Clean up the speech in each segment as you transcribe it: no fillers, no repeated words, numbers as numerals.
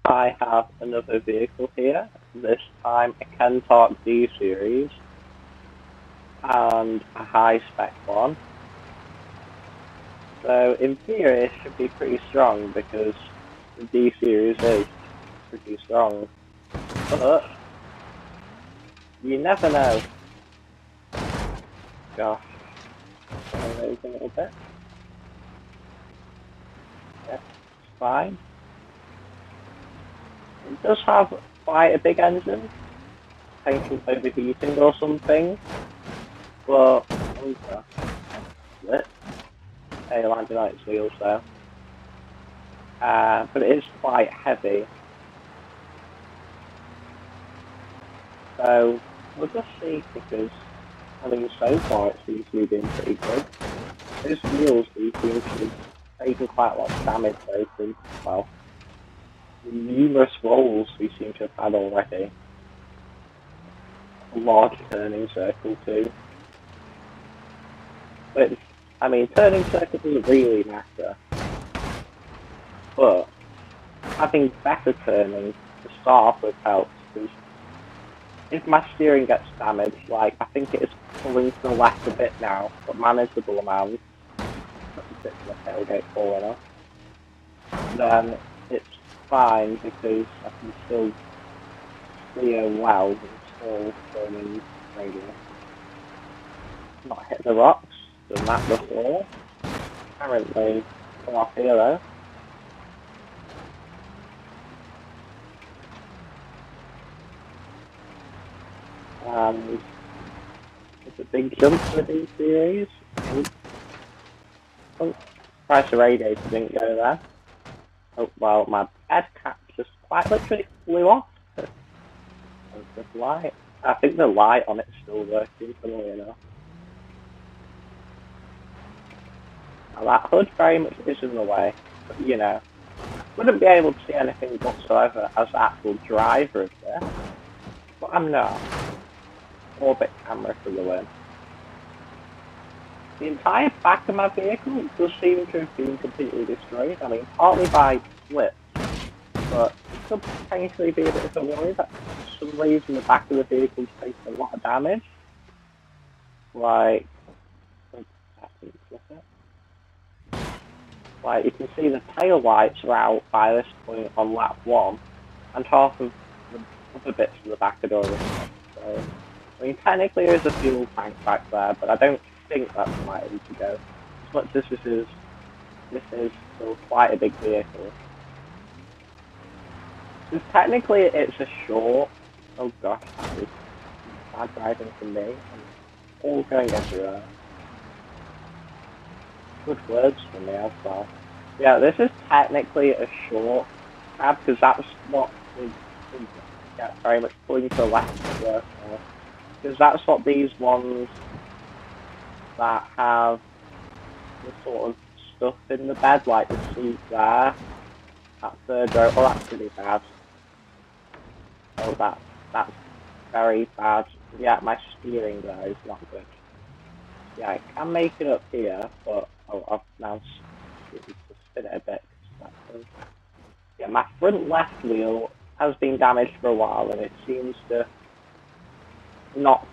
I have another vehicle here. This time a Kentork D series and a high spec one. So in theory it should be pretty strong because the D series is pretty strong. But you never know. Gosh. A little bit. Yeah, it's fine. It does have quite a big engine. I think it's overheating or something. But oh gosh. Split. Hey, landed on its wheels there. But it is quite heavy. So we'll just see because I think so far it seems to be doing pretty good. Those wheels do seem to be taking quite a lot of damage though from, well, numerous rolls we seem to have had already. A large turning circle too. But, I mean, turning circle doesn't really matter. But having better turning to start off with helps, because if my steering gets damaged, like, I think it is pulling to the left a bit now, but manageable amount, the tailgate falling off, then it's fine because I can still steer well and still turning radius. Not hit the rocks, done that before. Apparently, come off here though. And it's a big jump for these series. Oh, price of radiator didn't go there. Oh, well, my head cap just quite literally flew off. The light. I think the light on it's still working, funnily enough. Now, that hood very much is in the way, but you know, wouldn't be able to see anything whatsoever as the actual driver of this, but I'm not. Orbit camera for the win. The entire back of my vehicle does seem to have been completely destroyed. I mean, partly by slips, but it could potentially be a bit of a worry that for some reason the back of the vehicle is taking a lot of damage. Like, you can see the tail lights are out by this point on lap 1, and half of the other bits of the back are already gone. So, I mean, technically there is a fuel tank back there, but I don't think that's quite easy to go. As much as this is still quite a big vehicle. Because technically it's a short. Oh gosh, that is bad driving from me. I'm all going everywhere. Good words from me as well. Yeah, this is technically a short cab because that's what we get very much pulling to the left work for. Because that's what these ones that have the sort of stuff in the bed, like the seat there, that third row. Oh, that's pretty bad. Oh, that's very bad. Yeah, my steering there is not good. Yeah, I can make it up here, but oh, I've now spin it a bit. Yeah, my front left wheel has been damaged for a while, and it seems to not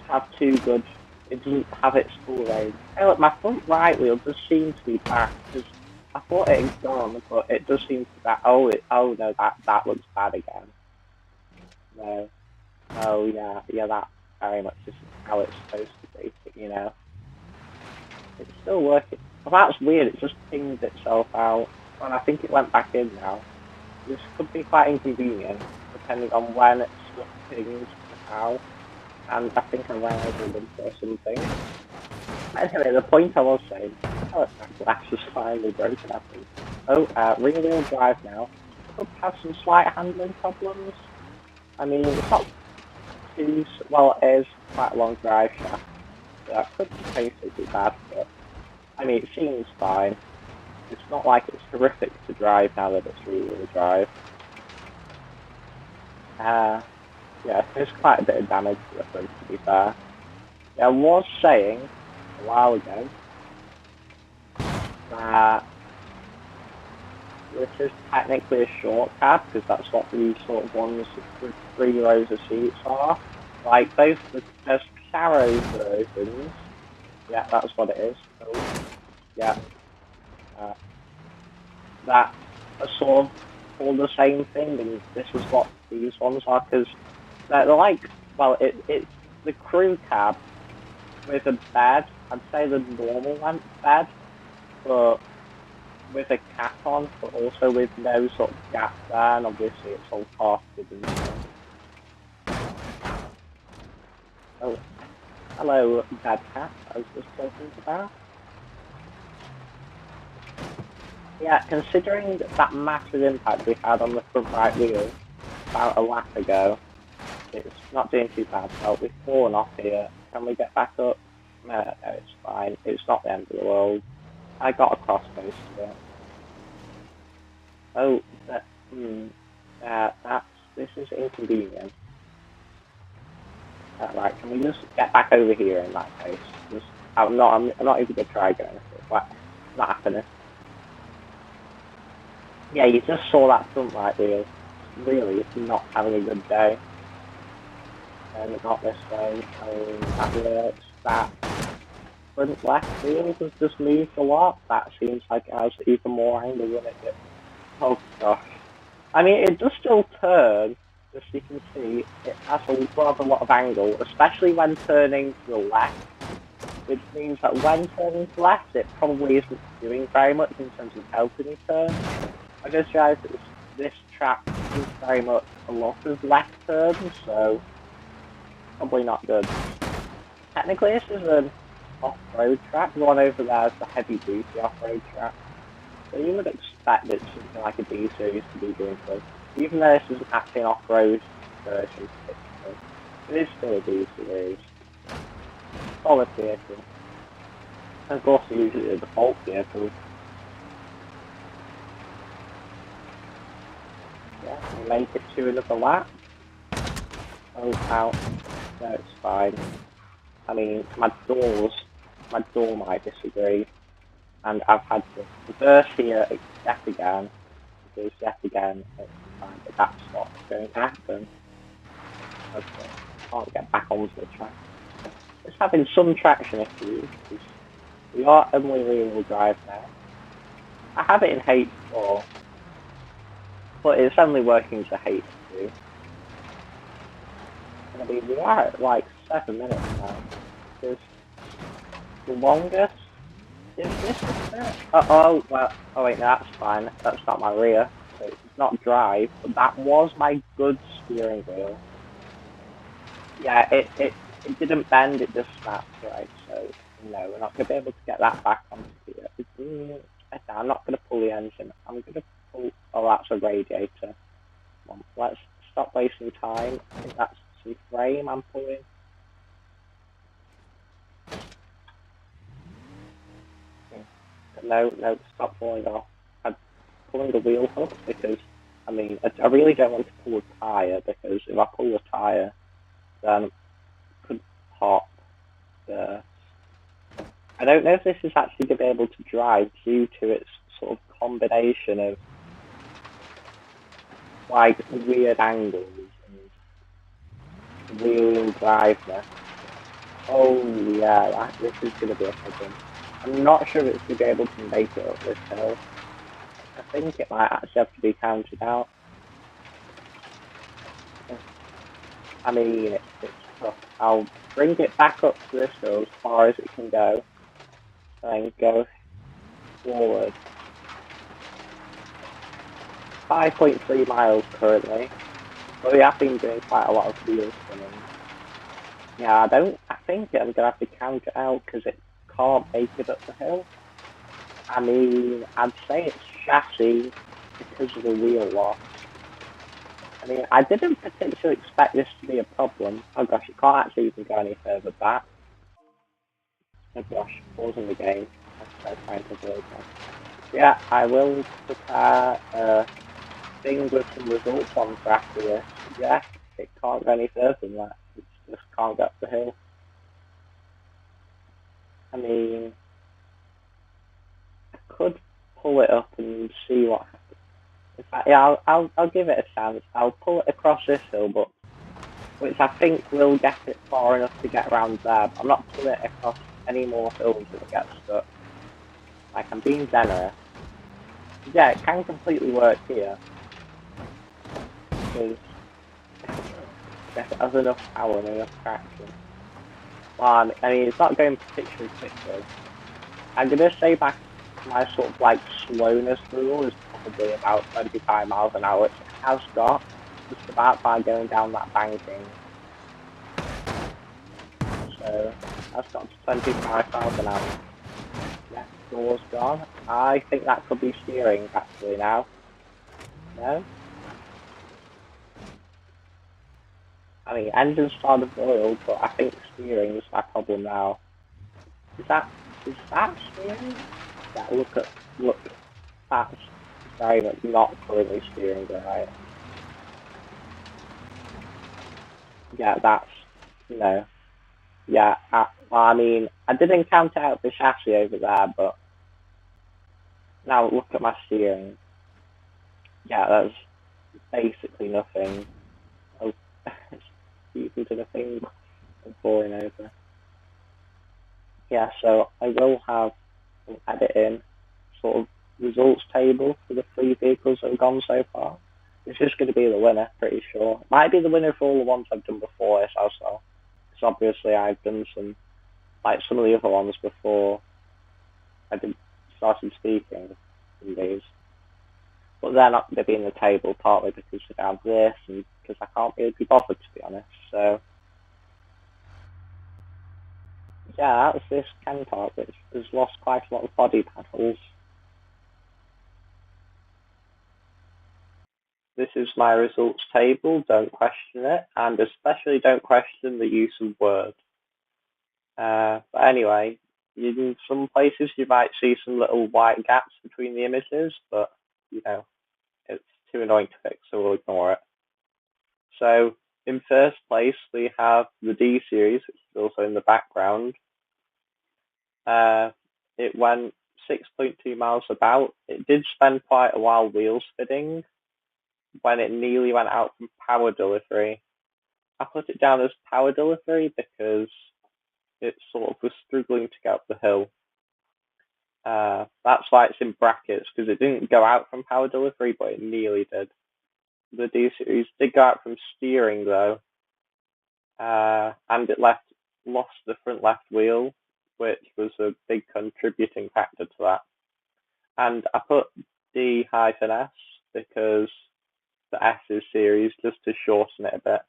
have too good. It doesn't have its full range. Hey, look, my front right wheel does seem to be back because I thought it had gone, but it does seem to be back. Oh no, that looks bad again. No. Oh yeah, that very much is how it's supposed to be. But, you know, it's still working. Well, that's weird. It just pinged itself out, and I think it went back in now. This could be quite inconvenient, depending on when it pings out. And I think I ran over them or something. Anyway, the point I was saying, oh, that glass is finally broken, I think. Oh, rear-wheel drive now. Could have some slight handling problems. I mean, it's not too, well, it is quite a long drive shaft, so that could potentially be bad, but, I mean, it seems fine. It's not like it's horrific to drive now that it's rear-wheel drive. Yeah, there's quite a bit of damage to the front, to be fair. Yeah, I was saying a while ago that this is technically a short cab because that's what these sort of ones with 3 rows of seats are. Like both there's Sparrow versions. Yeah, that's what it is. Oh, yeah. That are sort of all the same thing, and this is what these ones are because they're like, well, it's the crew cab with a bed. I'd say the normal length bed, but with a cap on, but also with no sort of gap there, and obviously it's all carpeted and stuff. Oh, hello, bad cat. I was just talking about. Yeah, considering that massive impact we had on the front right wheel about a lap ago, it's not doing too bad. So we've fallen off here. Can we get back up? No, it's fine. It's not the end of the world. I got across most of it. Oh, this is inconvenient. Right, can we just get back over here in that case? I'm not even gonna try going. It's not happening. Yeah, you just saw that front right wheel. Really, it's not having a good day. And not this way. That works. That front left wheel has just moved a lot. That seems like it has even more angle than it did. Oh gosh. I mean, it does still turn. As you can see, it has a rather lot of angle, especially when turning to the left. Which means that when turning to the left, it probably isn't doing very much in terms of helping you turn. I just realised that this track is very much a lot of left turns, so probably not good. Technically, this is an off-road track. The one over there is the heavy-duty off-road track. So you would expect that something like a D-Series to be doing good. Even though this isn't actually an off-road version, it is still a D-Series. Solid vehicle. And of course, usually the default vehicle. Yeah, we make it to another lap. Oh, wow. No, it's fine. I mean, my door might disagree. And I've had to reverse here yet again. Because yet again, it's fine, but that's what's going to happen. Okay, can't get back onto the track. It's having some traction issues. We are only rear-wheel drive now. I have it in H4, but it's only working to H2. And I mean, we are at like 7 minutes now. Because the longest is this, isn't it? Oh wait, no, that's fine. That's not my rear. So it's not drive, but that was my good steering wheel. Yeah, it didn't bend, it just snapped, right? So, no, we're not going to be able to get that back onto here. I'm not going to pull the engine. I'm going to pull... Oh, that's a radiator. Let's stop wasting time. I think that's some frame I'm pulling. No, stop pulling off. I'm pulling the wheel hub because, I mean, I really don't want to pull a tyre because if I pull a tyre, then it could pop the... I don't know if this is actually going to be able to drive due to its sort of combination of like weird angles and wheel driveness. Oh yeah, this is going to be a problem. I'm not sure if it's going to be able to make it up this hill. I think it might actually have to be counted out. I mean, it's tough. I'll bring it back up to this hill as far as it can go, and go forward. 5.3 miles currently, but we have been doing quite a lot of wheel spinning. Yeah, I think I'm gonna have to count it out because it can't make it up the hill. I mean, I'd say it's chassis because of the wheel loss. I mean, I didn't particularly expect this to be a problem. Oh gosh, it can't actually even go any further back. Oh gosh, pausing the game. I'm trying to avoid that. Yeah, I will prepare a thing with some results on for after this. Yeah, it can't go any further than that. It just can't get up the hill. I mean, I could pull it up and see what happens. In fact, yeah, I'll give it a chance. I'll pull it across this hill, but which I think will get it far enough to get around there. But I'm not pulling it across any more hills if it gets stuck. Like, I'm being generous. Yeah, it can completely work here. Because it has enough power and enough traction. Well, I mean, it's not going particularly quickly. I'm going to say back my sort of like slowness rule is probably about 25 miles an hour, which it has got just about by going down that banking. So that's got to 25 miles an hour. Yeah, door's gone. I think that could be steering actually now. No? I mean, engine started oiled, but I think steering is my problem now. Is that steering? Yeah, look, that's very much not currently steering right. Yeah, that's, no. Yeah, well, I mean, I didn't count out the chassis over there, but now look at my steering. Yeah, that's basically nothing. Oh, speaking to the thing and falling over. Yeah, so I will have an editing sort of results table for the 3 vehicles that have gone so far. It's just going to be the winner, pretty sure. Might be the winner for all the ones I've done before this as well. Because obviously I've done some, like some of the other ones before I started speaking in these. But they're not going to be in the table, partly because they have this and because I can't really be bothered, to be honest. So, yeah, that's this Kentorp, which has lost quite a lot of body panels. This is my results table, don't question it, and especially don't question the use of Word. But anyway, in some places you might see some little white gaps between the images, but, you know, it's too annoying to fix, so we'll ignore it. So, in first place, we have the D series, which is also in the background. It went 6.2 miles about. It did spend quite a while wheel spinning when it nearly went out from power delivery. I put it down as power delivery because it sort of was struggling to get up the hill. That's why it's in brackets, because it didn't go out from power delivery, but it nearly did. The D series did go out from steering though, and it lost the front left wheel, which was a big contributing factor to that. And I put D-S because the S is series, just to shorten it a bit.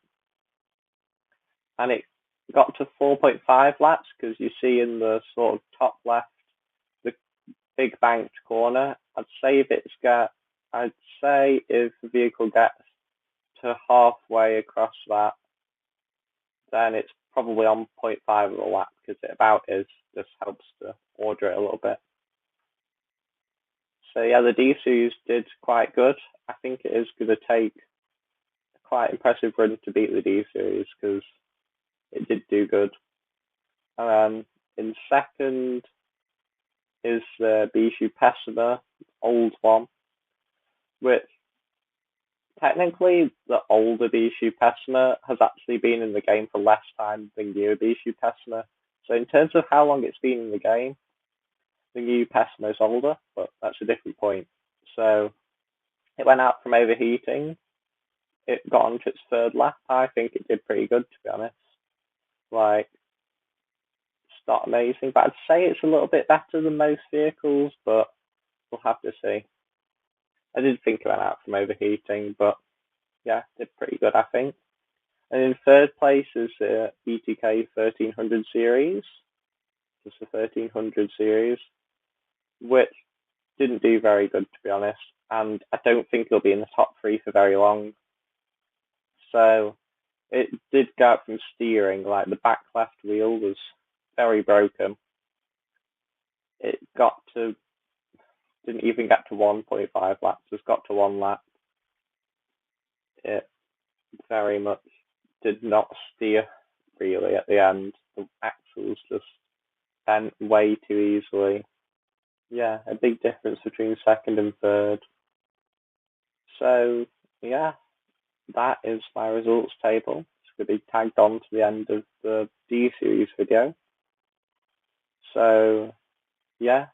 And it got to 4.5 laps, because you see in the sort of top left, the big banked corner. I'd say if the vehicle gets to halfway across that, then it's probably on 0.5 of a lap, because it about is. Just helps to order it a little bit. So yeah, the D series did quite good. I think it is going to take a quite impressive run to beat the D series, because it did do good. In second is the Bijou Pessima, old one, which technically the older Bijou Pessima has actually been in the game for less time than newer Bijou Pessima. So in terms of how long it's been in the game, the new Pessima is older, but that's a different point. So it went out from overheating. It got onto its third lap. I think it did pretty good, to be honest. Like, it's not amazing, but I'd say it's a little bit better than most vehicles, but we'll have to see. I did think it went out from overheating, but yeah, did pretty good, I think. And in third place is the BTK 1300 series, just the 1300 series, which didn't do very good, to be honest, and I don't think it'll be in the top 3 for very long. So it did go out from steering, like the back left wheel was very broken. It didn't even get to 1.5 laps, just got to 1 lap. It very much did not steer really at the end. The axles just bent way too easily. Yeah, a big difference between second and third. So yeah, that is my results table. It's going to be tagged on to the end of the D series video. So yeah,